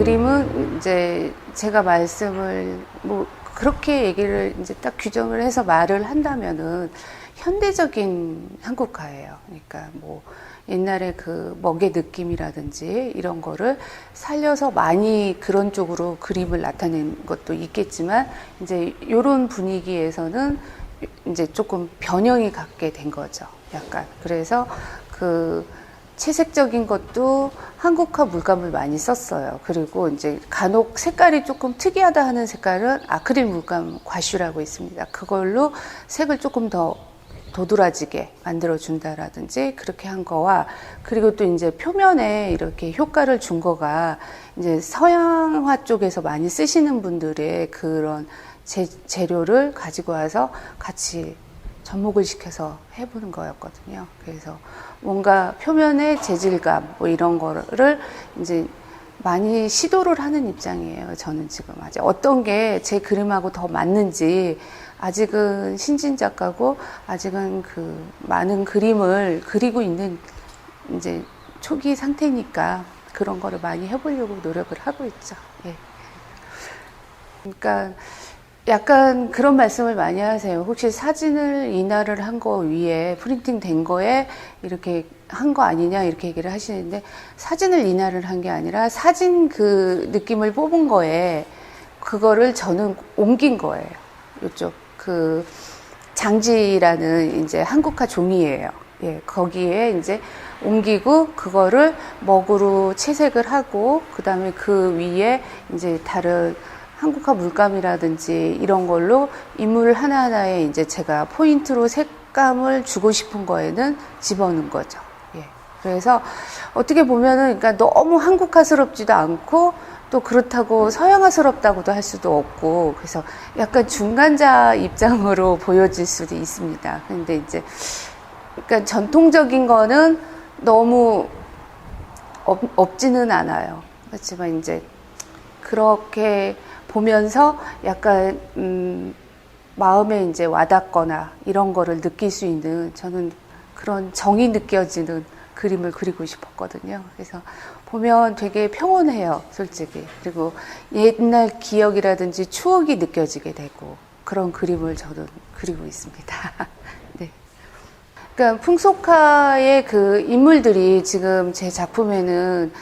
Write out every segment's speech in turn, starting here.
그림은 이제 제가 말씀을 뭐 그렇게 얘기를 이제 딱 규정을 해서 말을 한다면은 현대적인 한국화예요. 그러니까 뭐 옛날에 그 먹의 느낌이라든지 이런 거를 살려서 많이 그런 쪽으로 그림을 나타낸 것도 있겠지만 이제 이런 분위기에서는 이제 조금 변형이 갖게 된 거죠. 약간. 그래서 그 채색적인 것도 한국화 물감을 많이 썼어요. 그리고 이제 간혹 색깔이 조금 특이하다 하는 색깔은 아크릴 물감 과슈라고 있습니다. 그걸로 색을 조금 더 도드라지게 만들어준다라든지 그렇게 한 거와, 그리고 또 이제 표면에 이렇게 효과를 준 거가 이제 서양화 쪽에서 많이 쓰시는 분들의 그런 재료를 가지고 와서 같이 접목을 시켜서 해보는 거였거든요. 그래서 뭔가 표면의 재질감 뭐 이런 거를 이제 많이 시도를 하는 입장이에요. 저는 지금 아직 어떤 게 제 그림하고 더 맞는지, 아직은 신진 작가고 아직은 그 많은 그림을 그리고 있는 이제 초기 상태니까 그런 거를 많이 해보려고 노력을 하고 있죠. 예. 그러니까 약간 그런 말씀을 많이 하세요. 혹시 사진을 인화를 한 거 위에 프린팅 된 거에 이렇게 한 거 아니냐 이렇게 얘기를 하시는데, 사진을 인화를 한 게 아니라 사진 그 느낌을 뽑은 거에 그거를 저는 옮긴 거예요. 이쪽 그 장지라는 이제 한국화 종이에요. 예, 거기에 이제 옮기고 그거를 먹으로 채색을 하고 그 다음에 그 위에 이제 다른 한국화 물감이라든지 이런 걸로 인물 하나하나에 이제 제가 포인트로 색감을 주고 싶은 거에는 집어넣은 거죠. 예. 그래서 어떻게 보면은 그러니까 너무 한국화스럽지도 않고 또 그렇다고 서양화스럽다고도 할 수도 없고, 그래서 약간 중간자 입장으로 보여질 수도 있습니다. 근데 이제 그러니까 전통적인 거는 너무 없지는 않아요. 그렇지만 이제 그렇게 보면서 약간 마음에 이제 와닿거나 이런 거를 느낄 수 있는, 저는 그런 정이 느껴지는 그림을 그리고 싶었거든요. 그래서 보면 되게 평온해요, 솔직히. 그리고 옛날 기억이라든지 추억이 느껴지게 되고 그런 그림을 저는 그리고 있습니다. 네. 그러니까 풍속화의 그 인물들이 지금 제 작품에는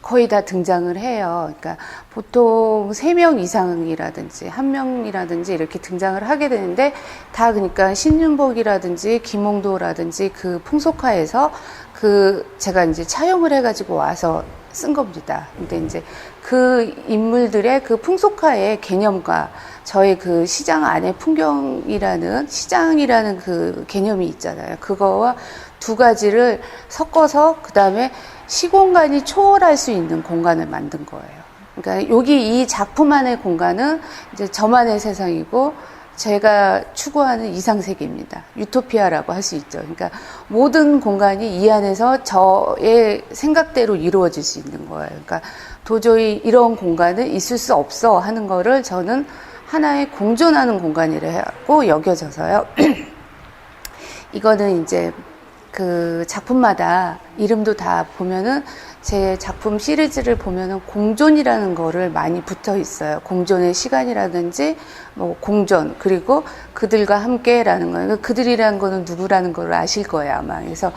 거의 다 등장을 해요. 그러니까 보통 3명 이상이라든지 1명이라든지 이렇게 등장을 하게 되는데, 다 그러니까 신윤복이라든지 김홍도라든지 그 풍속화에서 그 제가 이제 차용을 해가지고 와서 쓴 겁니다. 근데 이제 그 인물들의 그 풍속화의 개념과 저의 그 시장 안의 풍경이라는, 시장이라는 그 개념이 있잖아요. 그거와 두 가지를 섞어서 그 다음에 시공간이 초월할 수 있는 공간을 만든 거예요. 그러니까 여기 이 작품 안의 공간은 이제 저만의 세상이고 제가 추구하는 이상세계입니다. 유토피아라고 할 수 있죠. 그러니까 모든 공간이 이 안에서 저의 생각대로 이루어질 수 있는 거예요. 그러니까 도저히 이런 공간은 있을 수 없어 하는 거를 저는 하나의 공존하는 공간이라고 여겨져서요. 이거는 이제 그 작품마다 이름도 다 보면은, 제 작품 시리즈를 보면은 공존이라는 거를 많이 붙어 있어요. 공존의 시간이라든지 뭐 공존, 그리고 그들과 함께라는 거예요. 그들이라는 거는 누구라는 걸 아실 거예요, 아마. 그래서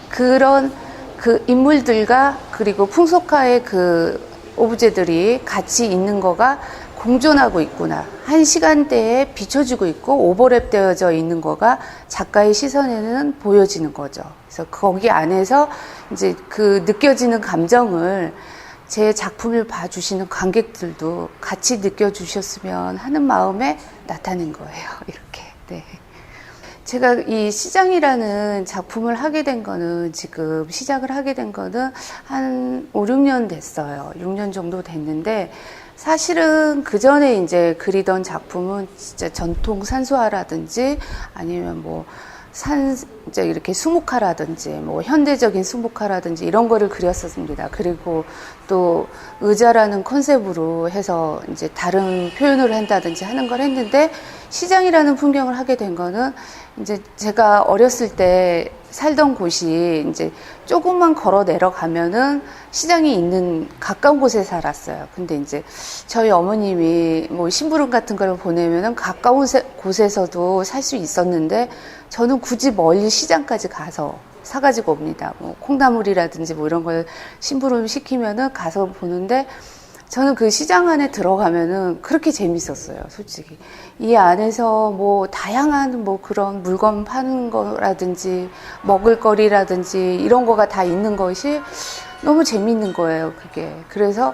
그런 그 인물들과 그리고 풍속화의 그 오브제들이 같이 있는 거가 공존하고 있구나, 한 시간대에 비춰지고 있고 오버랩되어져 있는 거가 작가의 시선에는 보여지는 거죠. 그래서 거기 안에서 이제 그 느껴지는 감정을 제 작품을 봐주시는 관객들도 같이 느껴주셨으면 하는 마음에 나타낸 거예요. 이렇게. 네. 제가 이 시장이라는 작품을 하게 된 거는, 지금 시작을 하게 된 거는 한 5, 6년 됐어요. 6년 정도 됐는데, 사실은 그 전에 이제 그리던 작품은 진짜 전통 산수화라든지 아니면 뭐 이제 이렇게 수묵화라든지 뭐 현대적인 수묵화라든지 이런 거를 그렸었습니다. 그리고 또 의자라는 컨셉으로 해서 이제 다른 표현을 한다든지 하는 걸 했는데, 시장이라는 풍경을 하게 된 거는 이제 제가 어렸을 때 살던 곳이 이제 조금만 걸어 내려가면은 시장이 있는 가까운 곳에 살았어요. 근데 이제 저희 어머님이 뭐 심부름 같은 걸 보내면은 가까운 곳에서도 살 수 있었는데 저는 굳이 멀리 시장까지 가서 사가지고 옵니다. 뭐 콩나물이라든지 뭐 이런 걸 심부름 시키면은 가서 보는데 저는 그 시장 안에 들어가면은 그렇게 재밌었어요, 솔직히. 이 안에서 뭐 다양한 뭐 그런 물건 파는 거라든지 먹을거리라든지 이런 거가 다 있는 것이 너무 재밌는 거예요, 그게. 그래서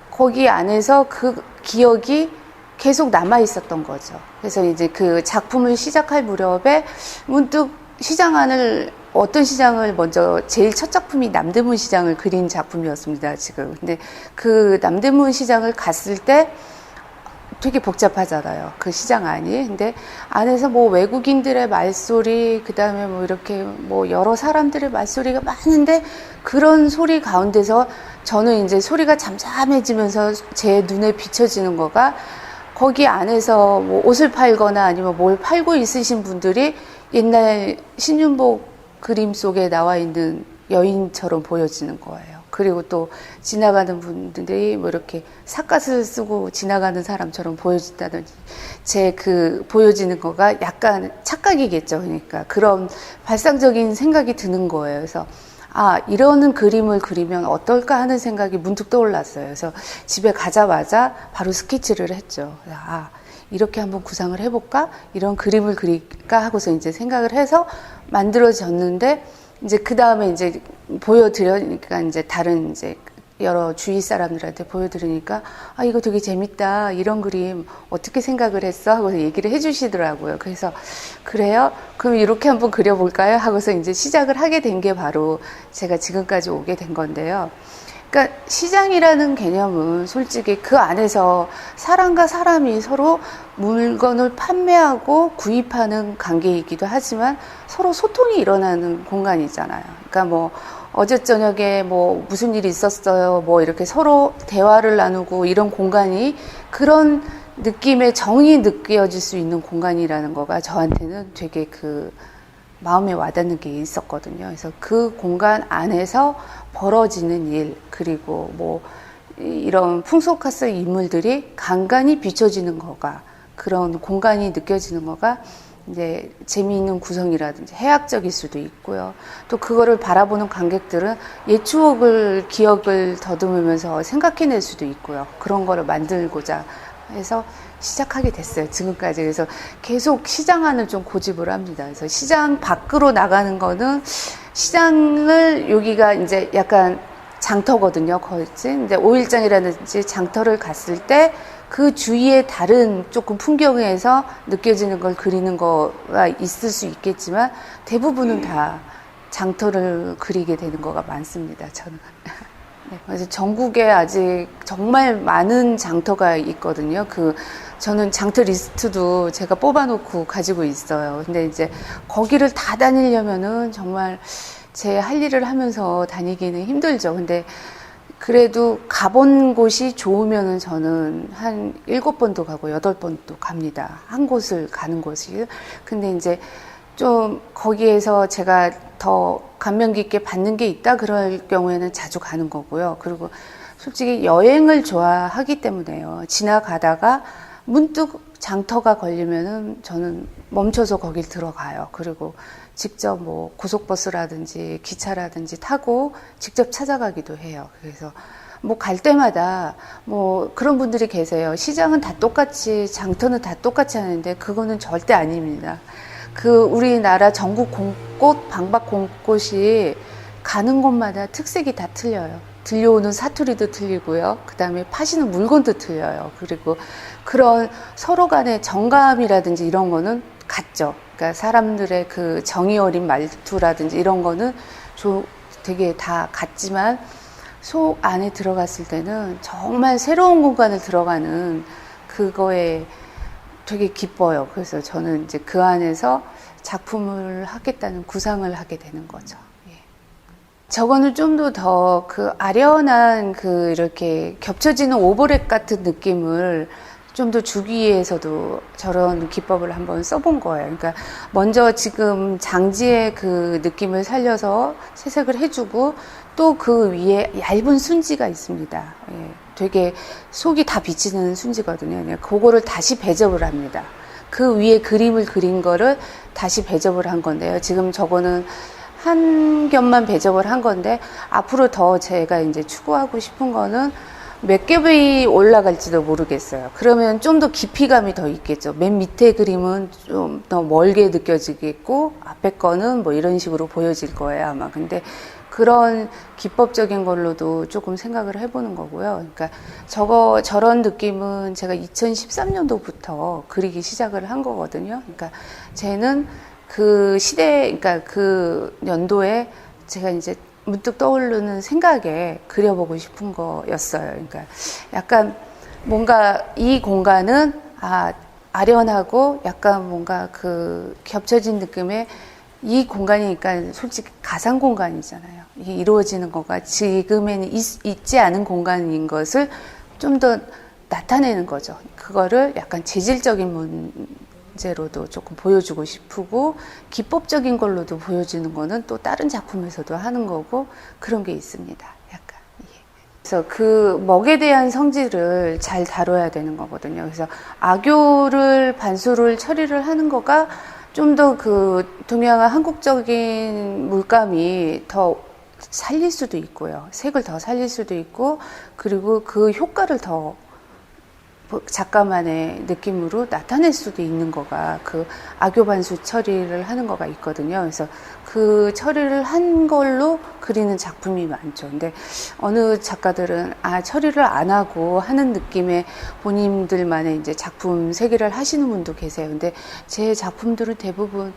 거기 안에서 그 기억이 계속 남아 있었던 거죠. 그래서 이제 그 작품을 시작할 무렵에 문득 시장 안을 어떤 시장을 먼저 제일 첫 작품이 남대문 시장을 그린 작품이었습니다, 지금. 근데 그 남대문 시장을 갔을 때 되게 복잡하잖아요, 그 시장 안이. 근데 안에서 뭐 외국인들의 말소리, 그 다음에 뭐 이렇게 뭐 여러 사람들의 말소리가 많은데 그런 소리 가운데서 저는 이제 소리가 잠잠해지면서 제 눈에 비춰지는 거가 거기 안에서 뭐 옷을 팔거나 아니면 뭘 팔고 있으신 분들이 옛날 신윤복 그림 속에 나와 있는 여인처럼 보여지는 거예요. 그리고 또 지나가는 분들이 뭐 이렇게 삿갓을 쓰고 지나가는 사람처럼 보여진다든지 제 그 보여지는 거가 약간 착각이겠죠. 그러니까 그런 발상적인 생각이 드는 거예요. 그래서 아, 이러는 그림을 그리면 어떨까 하는 생각이 문득 떠올랐어요. 그래서 집에 가자마자 바로 스케치를 했죠. 아, 이렇게 한번 구상을 해볼까? 이런 그림을 그릴까? 하고서 이제 생각을 해서 만들어졌는데, 이제 그 다음에 이제 보여드리니까 이제 다른 이제 여러 주위 사람들한테 보여드리니까, 아, 이거 되게 재밌다. 이런 그림 어떻게 생각을 했어? 하고서 얘기를 해 주시더라고요. 그래서, 그래요? 그럼 이렇게 한번 그려볼까요? 하고서 이제 시작을 하게 된 게 바로 제가 지금까지 오게 된 건데요. 그러니까 시장이라는 개념은 솔직히 그 안에서 사람과 사람이 서로 물건을 판매하고 구입하는 관계이기도 하지만 서로 소통이 일어나는 공간이잖아요. 그러니까 뭐 어제 저녁에 뭐 무슨 일이 있었어요. 뭐 이렇게 서로 대화를 나누고 이런 공간이 그런 느낌의 정이 느껴질 수 있는 공간이라는 거가 저한테는 되게 그 마음에 와닿는 게 있었거든요. 그래서 그 공간 안에서 벌어지는 일, 그리고 뭐 이런 풍속가스 인물들이 간간히 비춰지는 거가, 그런 공간이 느껴지는 거가 이제 재미있는 구성이라든지 해학적일 수도 있고요. 또 그거를 바라보는 관객들은 옛 추억을, 기억을 더듬으면서 생각해낼 수도 있고요. 그런 거를 만들고자 해서 시작하게 됐어요, 지금까지. 그래서 계속 시장 안을 좀 고집을 합니다. 그래서 시장 밖으로 나가는 거는 시장을, 여기가 이제 약간 장터거든요, 거의. 이제 5일장이라든지 장터를 갔을 때 그 주위에 다른 조금 풍경에서 느껴지는 걸 그리는 거가 있을 수 있겠지만 대부분은 다 장터를 그리게 되는 거가 많습니다, 저는. 네, 그래서 전국에 아직 정말 많은 장터가 있거든요. 저는 장터 리스트도 제가 뽑아놓고 가지고 있어요. 근데 이제 거기를 다 다니려면은 정말 제 할 일을 하면서 다니기는 힘들죠. 근데 그래도 가본 곳이 좋으면은 저는 한 7번도 가고 8번도 갑니다. 한 곳을 가는 곳이. 근데 이제 좀 거기에서 제가 더 감명 깊게 받는 게 있다 그럴 경우에는 자주 가는 거고요. 그리고 솔직히 여행을 좋아하기 때문에요. 지나가다가 문득 장터가 걸리면은 저는 멈춰서 거길 들어가요. 그리고 직접 뭐 고속버스라든지 기차라든지 타고 직접 찾아가기도 해요. 그래서 뭐 갈 때마다 뭐 그런 분들이 계세요. 시장은 다 똑같이, 장터는 다 똑같이 하는데 그거는 절대 아닙니다. 우리나라 전국 곳곳, 방박 곳곳이 가는 곳마다 특색이 다 틀려요. 들려오는 사투리도 틀리고요. 그 다음에 파시는 물건도 틀려요. 그리고 그런 서로 간의 정감이라든지 이런 거는 같죠. 그러니까 사람들의 그 정이 어린 말투라든지 이런 거는 되게 다 같지만 속 안에 들어갔을 때는 정말 새로운 공간을 들어가는 그거에 되게 기뻐요. 그래서 저는 이제 그 안에서 작품을 하겠다는 구상을 하게 되는 거죠. 예. 저거는 좀 더 그 아련한 이렇게 겹쳐지는 오버랩 같은 느낌을 좀 더 주기 위해서도 저런 기법을 한번 써본 거예요. 그러니까 먼저 지금 장지의 그 느낌을 살려서 채색을 해주고 또 그 위에 얇은 순지가 있습니다. 예, 되게 속이 다 비치는 순지거든요. 그거를 다시 배접을 합니다. 그 위에 그림을 그린 거를 다시 배접을 한 건데요. 지금 저거는 한 겹만 배접을 한 건데 앞으로 더 제가 이제 추구하고 싶은 거는 몇 겹이 올라갈지도 모르겠어요. 그러면 좀 더 깊이감이 더 있겠죠. 맨 밑에 그림은 좀 더 멀게 느껴지겠고 앞에 거는 뭐 이런 식으로 보여질 거예요, 아마. 근데 그런 기법적인 걸로도 조금 생각을 해보는 거고요. 그러니까 저런 느낌은 제가 2013년도부터 그리기 시작을 한 거거든요. 그러니까 쟤는 그 시대, 그러니까 그 연도에 제가 이제 문득 떠오르는 생각에 그려보고 싶은 거였어요. 그러니까 약간 뭔가 이 공간은 아련하고 약간 뭔가 그 겹쳐진 느낌의 이 공간이니까 솔직히 가상 공간이잖아요. 이게 이루어지는 거가 지금에는 있지 않은 공간인 것을 좀 더 나타내는 거죠. 그거를 약간 재질적인 문제로도 조금 보여주고 싶고 기법적인 걸로도 보여주는 거는 또 다른 작품에서도 하는 거고 그런 게 있습니다. 약간. 예. 그래서 그 먹에 대한 성질을 잘 다뤄야 되는 거거든요. 그래서 악교를 반수를 처리를 하는 거가 좀 더 그 동양화 한국적인 물감이 더 살릴 수도 있고요. 색을 더 살릴 수도 있고, 그리고 그 효과를 더 작가만의 느낌으로 나타낼 수도 있는 거가 그 악교반수 처리를 하는 거가 있거든요. 그래서 그 처리를 한 걸로 그리는 작품이 많죠. 근데 어느 작가들은 처리를 안 하고 하는 느낌의 본인들만의 이제 작품 세계를 하시는 분도 계세요. 근데 제 작품들은 대부분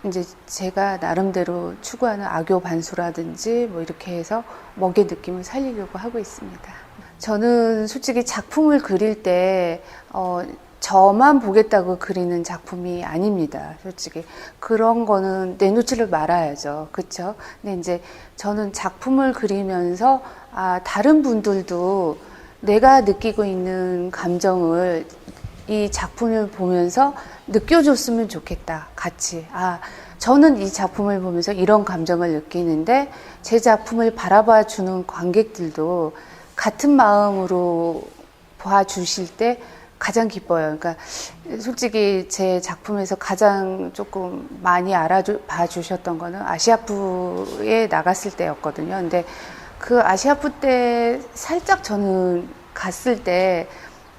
이제 제가 나름대로 추구하는 악교 반수라든지 뭐 이렇게 해서 먹의 느낌을 살리려고 하고 있습니다. 저는 솔직히 작품을 그릴 때 저만 보겠다고 그리는 작품이 아닙니다. 솔직히 그런 거는 내놓지를 말아야죠. 그렇죠? 근데 이제 저는 작품을 그리면서 다른 분들도 내가 느끼고 있는 감정을 이 작품을 보면서 느껴줬으면 좋겠다. 같이. 저는 이 작품을 보면서 이런 감정을 느끼는데 제 작품을 바라봐 주는 관객들도 같은 마음으로 봐주실 때 가장 기뻐요. 그러니까 솔직히 제 작품에서 가장 조금 많이 알아봐 주셨던 거는 아시아프에 나갔을 때였거든요. 근데 그 아시아프 때 살짝 저는 갔을 때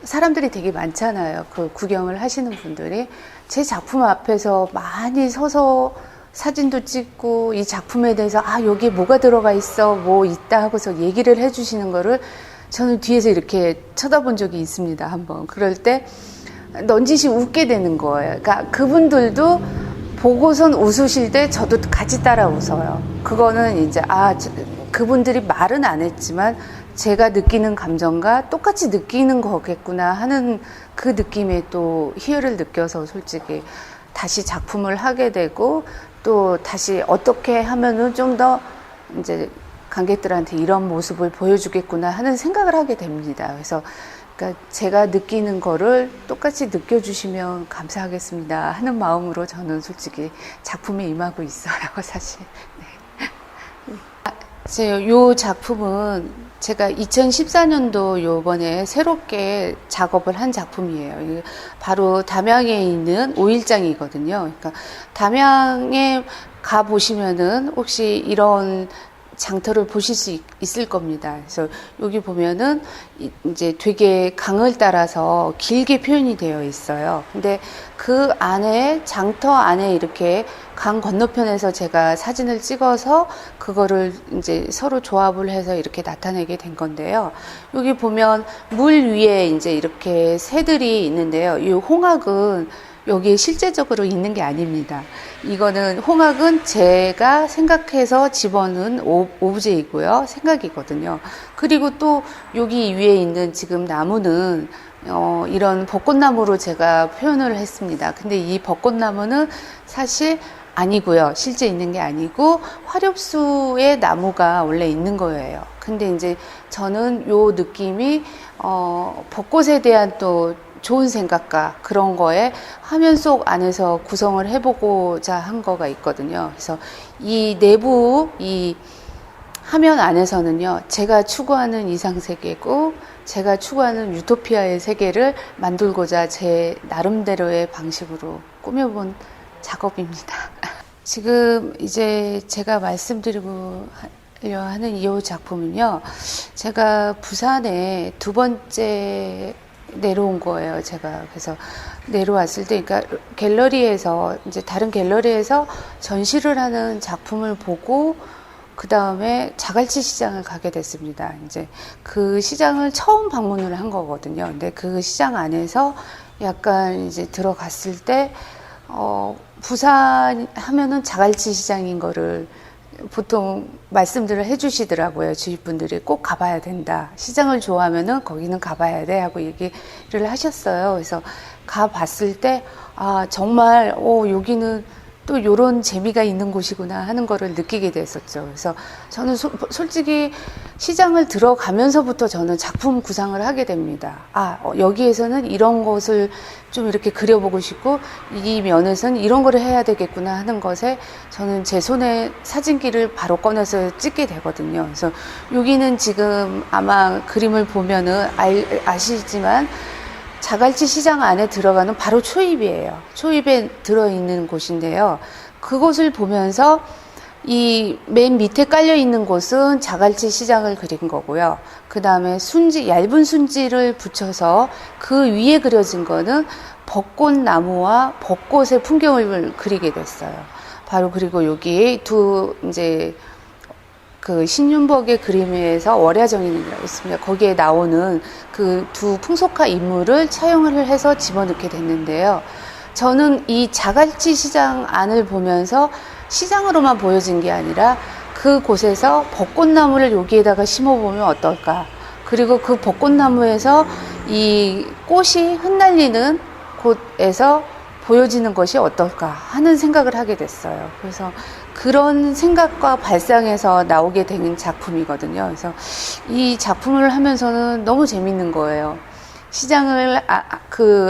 사람들이 되게 많잖아요. 그 구경을 하시는 분들이. 제 작품 앞에서 많이 서서 사진도 찍고 이 작품에 대해서 여기에 뭐가 들어가 있어, 뭐 있다 하고서 얘기를 해주시는 거를 저는 뒤에서 이렇게 쳐다본 적이 있습니다. 한번. 그럴 때 넌지시 웃게 되는 거예요. 그러니까 그분들도 보고선 웃으실 때 저도 같이 따라 웃어요. 그거는 이제 그분들이 말은 안 했지만 제가 느끼는 감정과 똑같이 느끼는 거겠구나 하는 그 느낌에 또 희열을 느껴서 솔직히 다시 작품을 하게 되고 또 다시 어떻게 하면은 좀 더 이제 관객들한테 이런 모습을 보여주겠구나 하는 생각을 하게 됩니다. 그래서 그러니까 제가 느끼는 거를 똑같이 느껴주시면 감사하겠습니다 하는 마음으로 저는 솔직히 작품에 임하고 있어요, 사실. 네. 요 작품은 제가 2014년도 요번에 새롭게 작업을 한 작품이에요. 바로 담양에 있는 오일장이거든요. 그러니까 담양에 가 보시면은 혹시 이런 장터를 보실 수 있을 겁니다. 그래서 여기 보면은 이제 되게 강을 따라서 길게 표현이 되어 있어요. 근데 그 안에 장터 안에 이렇게 강 건너편에서 제가 사진을 찍어서 그거를 이제 서로 조합을 해서 이렇게 나타내게 된 건데요. 여기 보면 물 위에 이제 이렇게 새들이 있는데요. 이 홍학은 여기에 실제적으로 있는 게 아닙니다. 이거는 홍학은 제가 생각해서 집어넣은 오브제이고요. 생각이거든요. 그리고 또 여기 위에 있는 지금 나무는 이런 벚꽃나무로 제가 표현을 했습니다. 근데 이 벚꽃나무는 사실 아니고요. 실제 있는 게 아니고 화렵수의 나무가 원래 있는 거예요. 근데 이제 저는 요 느낌이 벚꽃에 대한 또 좋은 생각과 그런 거에 화면 속 안에서 구성을 해보고자 한 거가 있거든요. 그래서 이 내부 이 화면 안에서는요, 제가 추구하는 이상세계고 제가 추구하는 유토피아의 세계를 만들고자 제 나름대로의 방식으로 꾸며본 작업입니다. 지금 이제 제가 말씀드리고 하는 이 작품은요, 제가 부산에 두 번째 내려온 거예요. 제가 그래서 내려왔을 때, 그러니까 갤러리에서 이제 다른 갤러리에서 전시를 하는 작품을 보고 그 다음에 자갈치 시장을 가게 됐습니다. 이제 그 시장을 처음 방문을 한 거거든요. 근데 그 시장 안에서 약간 이제 들어갔을 때, 부산 하면은 자갈치 시장인 거를 보통 말씀들을 해주시더라고요. 주위분들이 꼭 가봐야 된다. 시장을 좋아하면은 거기는 가봐야 돼 하고 얘기를 하셨어요. 그래서 가봤을 때, 아, 정말, 여기는 또 요런 재미가 있는 곳이구나 하는 거를 느끼게 됐었죠. 그래서 저는 솔직히 시장을 들어가면서부터 저는 작품 구상을 하게 됩니다. 여기에서는 이런 것을 좀 이렇게 그려보고 싶고, 이 면에서는 이런 거를 해야 되겠구나 하는 것에 저는 제 손에 사진기를 바로 꺼내서 찍게 되거든요. 그래서 여기는 지금 아마 그림을 보면은 아시지만 자갈치 시장 안에 들어가는 바로 초입이에요. 초입에 들어있는 곳인데요. 그곳을 보면서 이 맨 밑에 깔려 있는 곳은 자갈치 시장을 그린 거고요. 그 다음에 얇은 순지를 붙여서 그 위에 그려진 거는 벚꽃나무와 벚꽃의 풍경을 그리게 됐어요. 바로 그리고 여기 이제 그 신윤복의 그림에서 월야정인이라고 있습니다. 거기에 나오는 그 두 풍속화 인물을 차용을 해서 집어넣게 됐는데요. 저는 이 자갈치 시장 안을 보면서 시장으로만 보여진 게 아니라 그곳에서 벚꽃나무를 여기에다가 심어보면 어떨까. 그리고 그 벚꽃나무에서 이 꽃이 흩날리는 곳에서 보여지는 것이 어떨까 하는 생각을 하게 됐어요. 그래서 그런 생각과 발상에서 나오게 된 작품이거든요. 그래서 이 작품을 하면서는 너무 재밌는 거예요. 시장을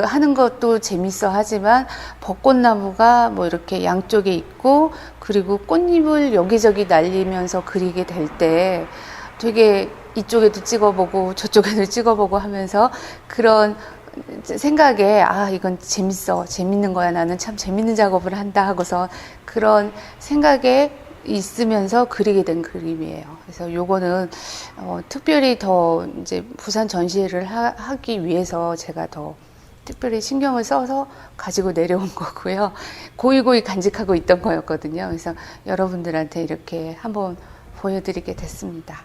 하는 것도 재밌어 하지만 벚꽃나무가 뭐 이렇게 양쪽에 있고 그리고 꽃잎을 여기저기 날리면서 그리게 될 때 되게 이쪽에도 찍어보고 저쪽에도 찍어보고 하면서 그런 생각에 이건 재밌는 거야, 나는 참 재밌는 작업을 한다 하고서 그런 생각에 있으면서 그리게 된 그림이에요. 그래서 요거는 특별히 더 이제 부산 전시회를 하기 위해서 제가 더 특별히 신경을 써서 가지고 내려온 거고요. 고이고이 간직하고 있던 거였거든요. 그래서 여러분들한테 이렇게 한번 보여드리게 됐습니다.